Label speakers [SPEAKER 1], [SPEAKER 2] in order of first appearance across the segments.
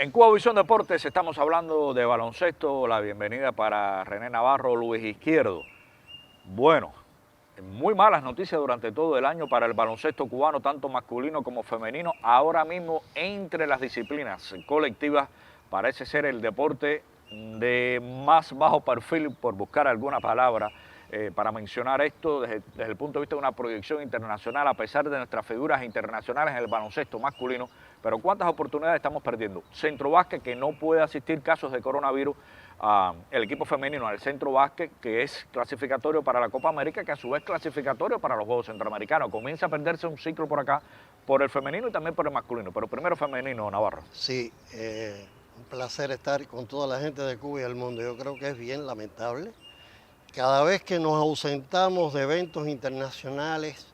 [SPEAKER 1] En Cuba Visión Deportes estamos hablando de baloncesto. La bienvenida para René Navarro, Luis Izquierdo. Bueno, muy malas noticias durante todo el año para el baloncesto cubano, tanto masculino como femenino. Ahora mismo, entre las disciplinas colectivas, parece ser el deporte de más bajo perfil, por buscar alguna palabra para mencionar esto desde el punto de vista de una proyección internacional, a pesar de nuestras figuras internacionales en el baloncesto masculino. Pero ¿cuántas oportunidades estamos perdiendo? Centro Básquet, que no puede asistir casos de coronavirus, el equipo femenino al Centro Básquet, que es clasificatorio para la Copa América, que a su vez es clasificatorio para los Juegos Centroamericanos. Comienza a perderse un ciclo por acá, por el femenino y también por el masculino. Pero primero femenino, Navarro.
[SPEAKER 2] Sí, un placer estar con toda la gente de Cuba y del mundo. Yo creo que es bien lamentable. Cada vez que nos ausentamos de eventos internacionales,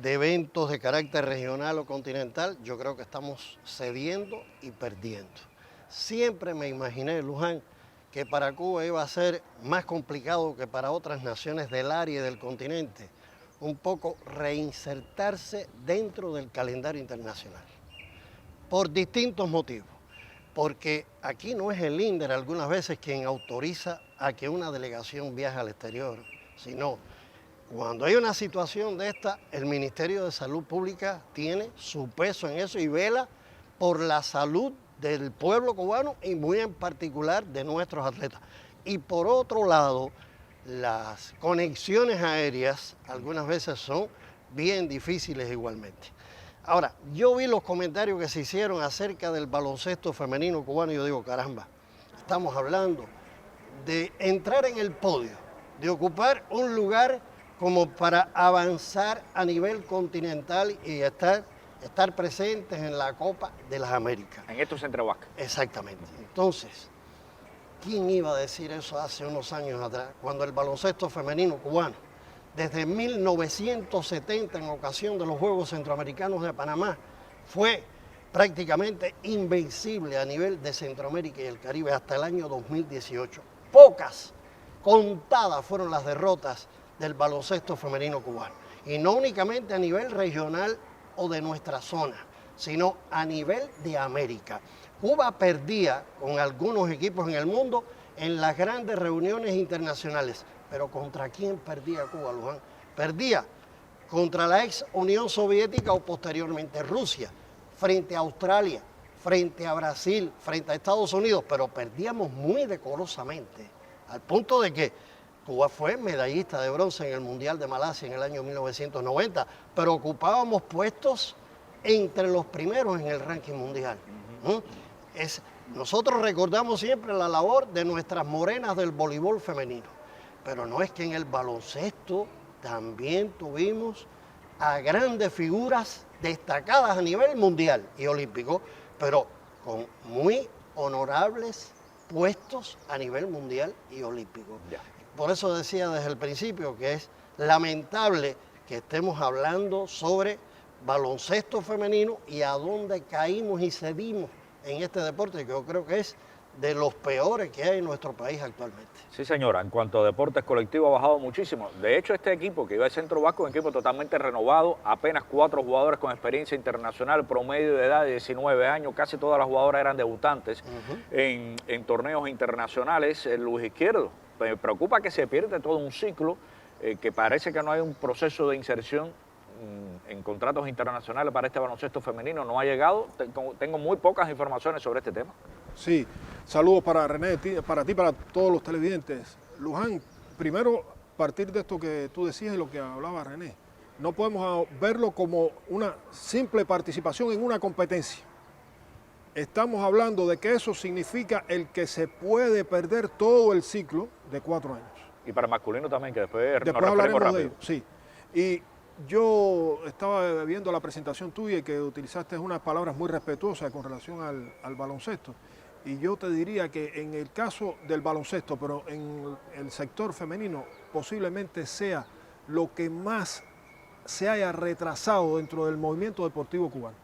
[SPEAKER 2] de eventos de carácter regional o continental, yo creo que estamos cediendo y perdiendo. Siempre me imaginé, Luján, que para Cuba iba a ser más complicado que para otras naciones del área y del continente, un poco reinsertarse dentro del calendario internacional, por distintos motivos. Porque aquí no es el INDER algunas veces quien autoriza a que una delegación viaje al exterior, sino cuando hay una situación de esta, el Ministerio de Salud Pública tiene su peso en eso y vela por la salud del pueblo cubano y muy en particular de nuestros atletas. Y por otro lado, las conexiones aéreas algunas veces son bien difíciles igualmente. Ahora, yo vi los comentarios que se hicieron acerca del baloncesto femenino cubano y yo digo, caramba, estamos hablando de entrar en el podio, de ocupar un lugar como para avanzar a nivel continental y estar presentes en la Copa de las Américas.
[SPEAKER 1] En estos Centro Básquet.
[SPEAKER 2] Exactamente. Entonces, ¿quién iba a decir eso hace unos años atrás, cuando el baloncesto femenino cubano, desde 1970, en ocasión de los Juegos Centroamericanos de Panamá, fue prácticamente invencible a nivel de Centroamérica y el Caribe hasta el año 2018? Pocas, contadas fueron las derrotas del baloncesto femenino cubano. Y no únicamente a nivel regional o de nuestra zona, sino a nivel de América. Cuba perdía con algunos equipos en el mundo en las grandes reuniones internacionales. Pero ¿contra quién perdía Cuba, Luján? Perdía contra la ex Unión Soviética o posteriormente Rusia, frente a Australia, frente a Brasil, frente a Estados Unidos, pero perdíamos muy decorosamente, al punto de que Cuba fue medallista de bronce en el Mundial de Malasia en el año 1990, pero ocupábamos puestos entre los primeros en el ranking mundial. Nosotros recordamos siempre la labor de nuestras morenas del voleibol femenino. Pero no es que en el baloncesto también tuvimos a grandes figuras destacadas a nivel mundial y olímpico, pero con muy honorables puestos a nivel mundial y olímpico. Por eso decía desde el principio que es lamentable que estemos hablando sobre baloncesto femenino y a dónde caímos y cedimos en este deporte, que yo creo que es de los peores que hay en nuestro país actualmente.
[SPEAKER 1] Sí, señora, en cuanto a deportes colectivos ha bajado muchísimo. De hecho, este equipo que iba al Centro Básquet, un equipo totalmente renovado, apenas 4 jugadores con experiencia internacional, promedio de edad de 19 años, casi todas las jugadoras eran debutantes en torneos internacionales. Luis Izquierdo, me preocupa que se pierde todo un ciclo, que parece que no hay un proceso de inserción en contratos internacionales para este baloncesto femenino, no ha llegado. Tengo muy pocas informaciones sobre este tema.
[SPEAKER 3] Sí, saludos para René, para ti, para todos los televidentes. Luján, primero partir de esto que tú decías y lo que hablaba René. No podemos verlo como una simple participación en una competencia. Estamos hablando de que eso significa el que se puede perder todo el ciclo de 4 años.
[SPEAKER 1] Y para el masculino también, que después
[SPEAKER 3] hablaremos rápido. De ello. Sí. Y yo estaba viendo la presentación tuya y que utilizaste unas palabras muy respetuosas con relación al baloncesto. Y yo te diría que en el caso del baloncesto, pero en el sector femenino, posiblemente sea lo que más se haya retrasado dentro del movimiento deportivo cubano.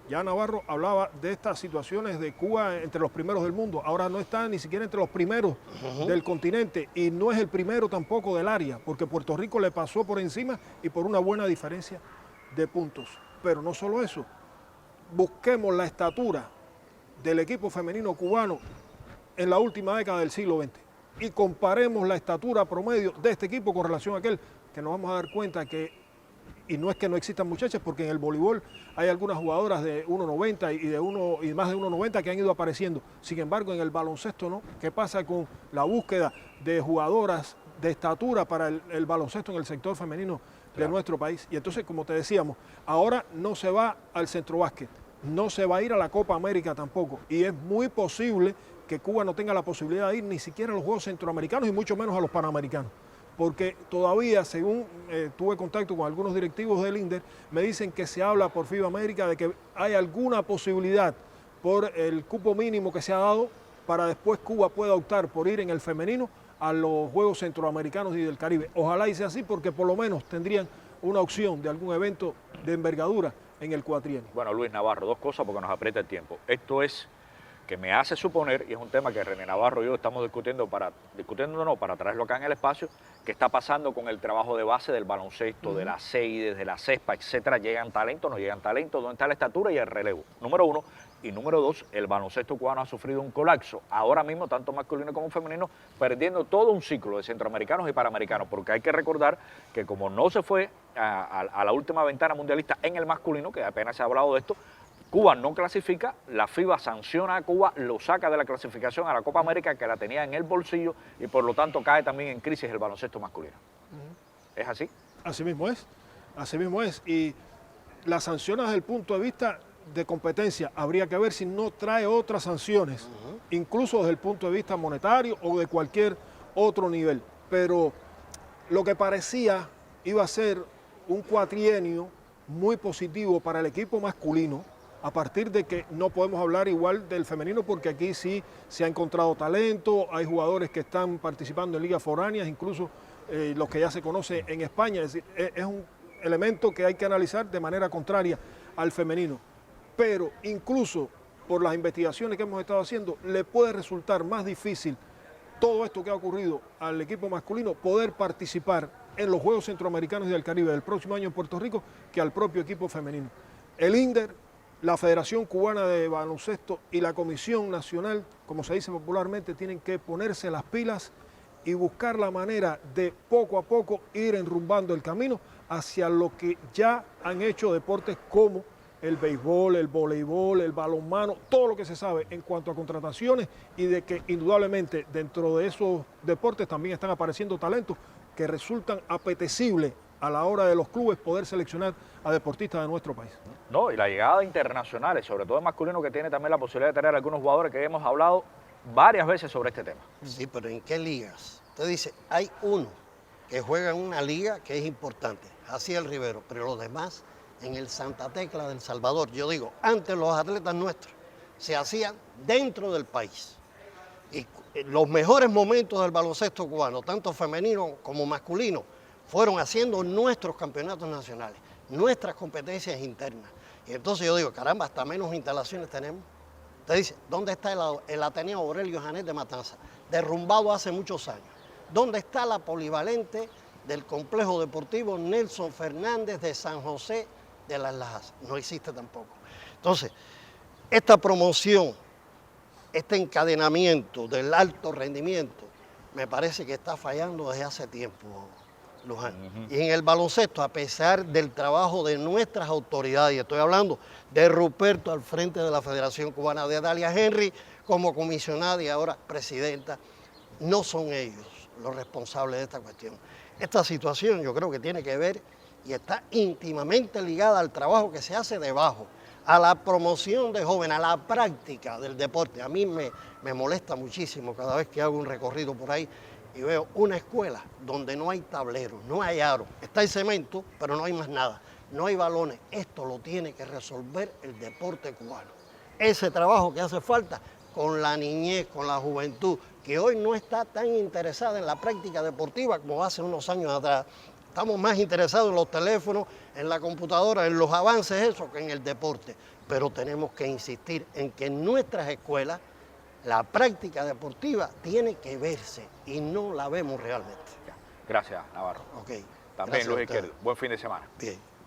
[SPEAKER 3] Ya Navarro hablaba de estas situaciones de Cuba entre los primeros del mundo. Ahora no está ni siquiera entre los primeros del continente y no es el primero tampoco del área, porque Puerto Rico le pasó por encima y por una buena diferencia de puntos. Pero no solo eso, busquemos la estatura del equipo femenino cubano en la última década del siglo XX y comparemos la estatura promedio de este equipo con relación a aquel, que nos vamos a dar cuenta que, y no es que no existan muchachas, porque en el voleibol hay algunas jugadoras de 1,90 y más de 1,90 que han ido apareciendo. Sin embargo, en el baloncesto no. ¿Qué pasa con la búsqueda de jugadoras de estatura para el baloncesto en el sector femenino de nuestro país? Y entonces, como te decíamos, ahora no se va al centrobásquet, no se va a ir a la Copa América tampoco, y es muy posible que Cuba no tenga la posibilidad de ir ni siquiera a los Juegos Centroamericanos y mucho menos a los Panamericanos, porque todavía, según tuve contacto con algunos directivos del INDER, me dicen que se habla por FIBA América de que hay alguna posibilidad por el cupo mínimo que se ha dado para después Cuba pueda optar por ir en el femenino a los Juegos Centroamericanos y del Caribe. Ojalá y sea así, porque por lo menos tendrían una opción de algún evento de envergadura en el cuatrienio.
[SPEAKER 1] Bueno, Luis Navarro, dos cosas porque nos aprieta el tiempo. Esto es que me hace suponer, y es un tema que René Navarro y yo estamos discutiendo para traerlo acá en el espacio, qué está pasando con el trabajo de base del baloncesto, de la CEI, de la CESPA, etcétera. ¿Llegan talentos, no llegan talentos? ¿Dónde está la estatura y el relevo? Número uno. Y número dos, el baloncesto cubano ha sufrido un colapso. Ahora mismo, tanto masculino como femenino, perdiendo todo un ciclo de centroamericanos y panamericanos, porque hay que recordar que como no se fue a la última ventana mundialista en el masculino, que apenas se ha hablado de esto, Cuba no clasifica, la FIBA sanciona a Cuba, lo saca de la clasificación a la Copa América, que la tenía en el bolsillo, y por lo tanto cae también en crisis el baloncesto masculino. ¿Es así?
[SPEAKER 3] Así mismo es. Y las sanciones desde el punto de vista de competencia, habría que ver si no trae otras sanciones, incluso desde el punto de vista monetario o de cualquier otro nivel. Pero lo que parecía iba a ser un cuatrienio muy positivo para el equipo masculino, a partir de que no podemos hablar igual del femenino, porque aquí sí se ha encontrado talento, hay jugadores que están participando en ligas foráneas, incluso los que ya se conoce en España. Es decir, es un elemento que hay que analizar de manera contraria al femenino. Pero incluso por las investigaciones que hemos estado haciendo, le puede resultar más difícil todo esto que ha ocurrido al equipo masculino poder participar en los Juegos Centroamericanos y del Caribe del próximo año en Puerto Rico que al propio equipo femenino. El INDER, la Federación Cubana de Baloncesto y la Comisión Nacional, como se dice popularmente, tienen que ponerse las pilas y buscar la manera de poco a poco ir enrumbando el camino hacia lo que ya han hecho deportes como el béisbol, el voleibol, el balonmano, todo lo que se sabe en cuanto a contrataciones, y de que indudablemente dentro de esos deportes también están apareciendo talentos que resultan apetecibles a la hora de los clubes poder seleccionar a deportistas de nuestro país.
[SPEAKER 1] No, y la llegada de internacionales, sobre todo el masculino, que tiene también la posibilidad de tener algunos jugadores que hemos hablado varias veces sobre este tema.
[SPEAKER 2] Sí, pero ¿en qué ligas? Usted dice, hay uno que juega en una liga que es importante, así el Rivero, pero los demás en el Santa Tecla del Salvador. Yo digo, antes los atletas nuestros se hacían dentro del país. Y los mejores momentos del baloncesto cubano, tanto femenino como masculino, fueron haciendo nuestros campeonatos nacionales, nuestras competencias internas. Y entonces yo digo, caramba, hasta menos instalaciones tenemos. Usted dice, ¿dónde está el Ateneo Aurelio Janet de Matanza? Derrumbado hace muchos años. ¿Dónde está la polivalente del complejo deportivo Nelson Fernández de San José de las Lajas? No existe tampoco. Entonces, esta promoción, este encadenamiento del alto rendimiento, me parece que está fallando desde hace tiempo, Luján. Y en el baloncesto, a pesar del trabajo de nuestras autoridades, y estoy hablando de Ruperto al frente de la Federación Cubana, de Dalia Henry como comisionada y ahora presidenta, no son ellos los responsables de esta cuestión. Esta situación yo creo que tiene que ver y está íntimamente ligada al trabajo que se hace debajo, a la promoción de jóvenes, a la práctica del deporte. A mí me molesta muchísimo cada vez que hago un recorrido por ahí y veo una escuela donde no hay tableros, no hay aro, está el cemento, pero no hay más nada, no hay balones. Esto lo tiene que resolver el deporte cubano. Ese trabajo que hace falta con la niñez, con la juventud, que hoy no está tan interesada en la práctica deportiva como hace unos años atrás. Estamos más interesados en los teléfonos, en la computadora, en los avances, eso, que en el deporte. Pero tenemos que insistir en que en nuestras escuelas la práctica deportiva tiene que verse y no la vemos realmente.
[SPEAKER 1] Gracias, Navarro.
[SPEAKER 2] Okay.
[SPEAKER 1] También,
[SPEAKER 2] Gracias
[SPEAKER 1] Luis Izquierdo. Buen fin de semana.
[SPEAKER 2] Bien.